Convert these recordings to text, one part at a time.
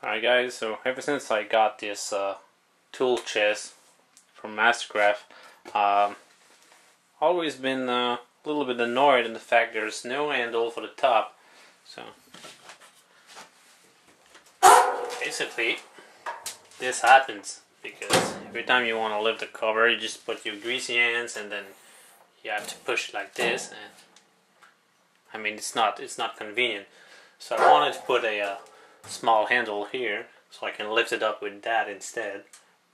Alright guys, so ever since I got this tool chest from Mastercraft, always been a little bit annoyed in the fact there's no handle for the top. So basically this happens because every time you want to lift the cover, you just put your greasy hands and then you have to push it like this, and I mean it's not convenient. So I wanted to put a small handle here so I can lift it up with that instead,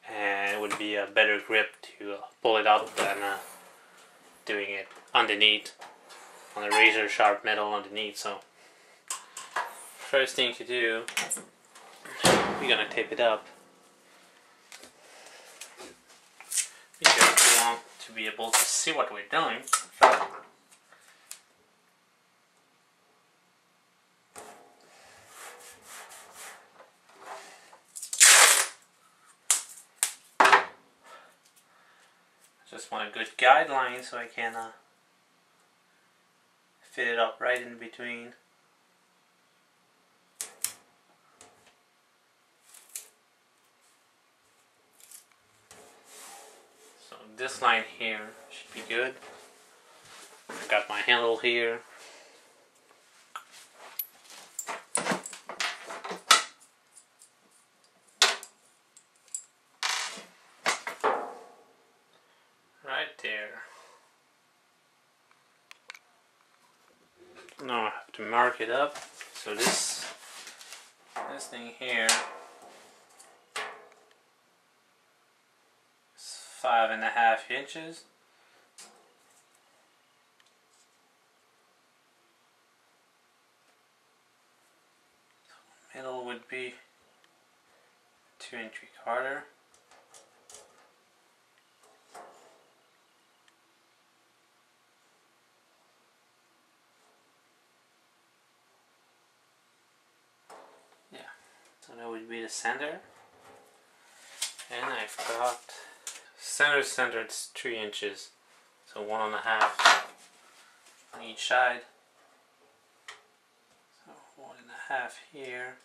and it would be a better grip to pull it out than doing it underneath on a razor sharp metal underneath. So first thing to do, we're gonna tape it up because we want to be able to see what we're doing. Just want a good guideline so I can fit it up right in between. So this line here should be good. I've got my handle here. Right there. Now I have to mark it up. So this thing here is 5.5 inches. So middle would be 2 3/4. So that would be the center, and I've got center it's 3 inches, so 1.5 on each side. So 1.5 here,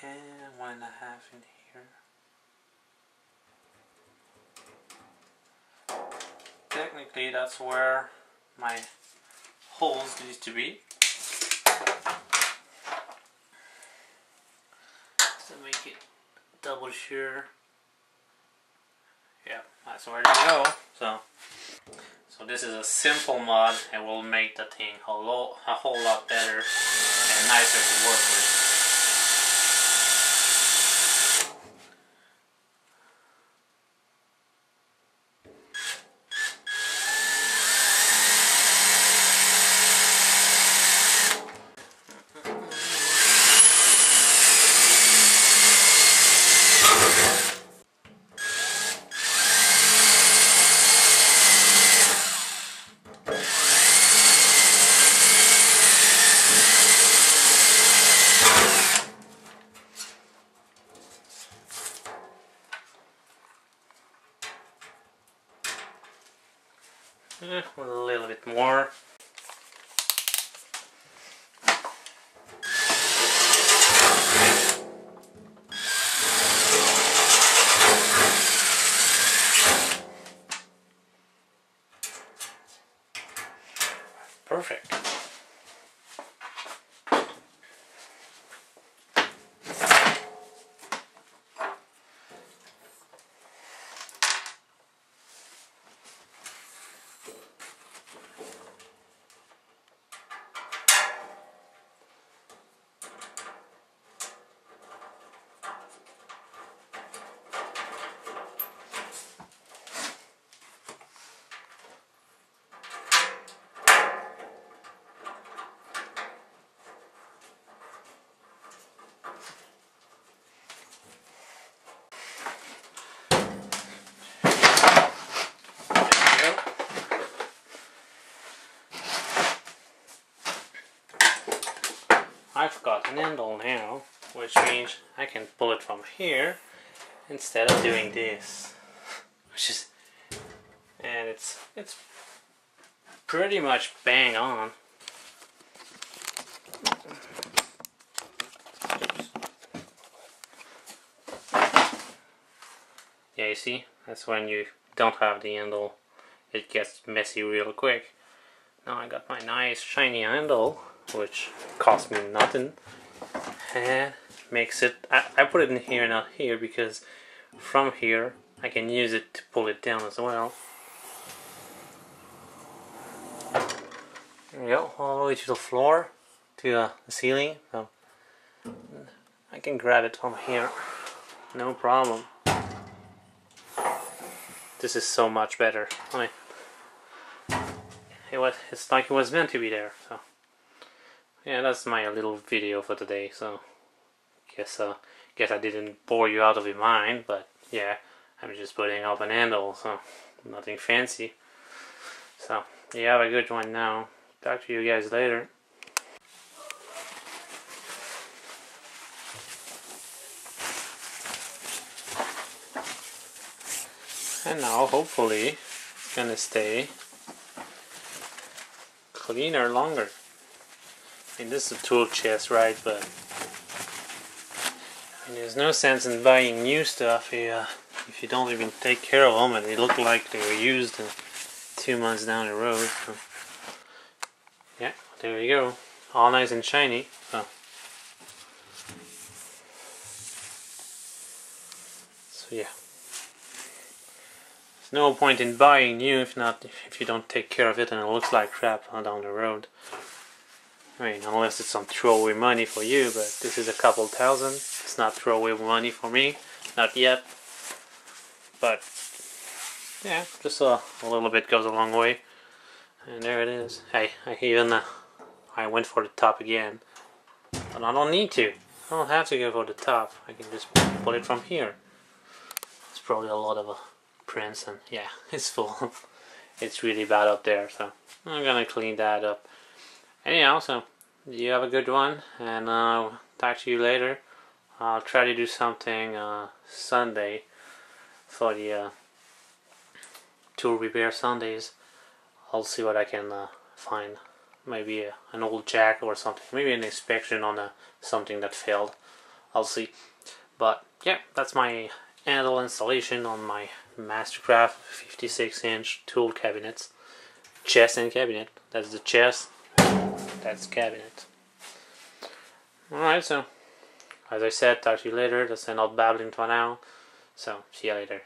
and 1.5 in here. Technically, that's where my holes used to be. So make it double sure. Yeah, that's where to go. So this is a simple mod and will make the thing a whole lot better and nicer to work with. A little bit more. Perfect. I've got an handle now, which means I can pull it from here instead of doing this, and it's pretty much bang on. messy. That's when you don't have the handle. It gets messy real quick. Now I got my nice shiny handle, which cost me nothing, and makes it. I put it in here, not here, because from here I can use it to pull it down as well. There we go, all the way to the floor, to the ceiling. So I can grab it from here, no problem. This is so much better. I mean, it's like it was meant to be there. So yeah, that's my little video for today. So guess I didn't bore you out of your mind, but yeah, I'm just putting up an handle, so nothing fancy. So you have a good one now. Talk to you guys later. And now hopefully it's gonna stay cleaner longer. I mean, this is a tool chest, right? But I mean, there's no sense in buying new stuff if you don't even take care of them and they look like they were used 2 months down the road. So, yeah, there you go, all nice and shiny. So yeah, there's no point in buying new if you don't take care of it and it looks like crap down the road. I mean, unless it's some throwaway money for you, but this is a couple thousand. It's not throwaway money for me, not yet. But yeah, just a little bit goes a long way. And there it is. Hey, I went for the top again, but I don't need to. I don't have to go for the top. I can just pull it from here. It's probably a lot of prints, and yeah, it's full. It's really bad up there, so I'm gonna clean that up. Anyhow, so you have a good one, and talk to you later. I'll try to do something Sunday for the tool repair Sundays. I'll see what I can find. Maybe an old jack or something. Maybe an inspection on something that failed. I'll see. But yeah, that's my handle installation on my Mastercraft 56-inch tool cabinets. Chest and cabinet. That's the chest. That's cabinet. Alright, so as I said, talk to you later. That's enough babbling for now. So see you later.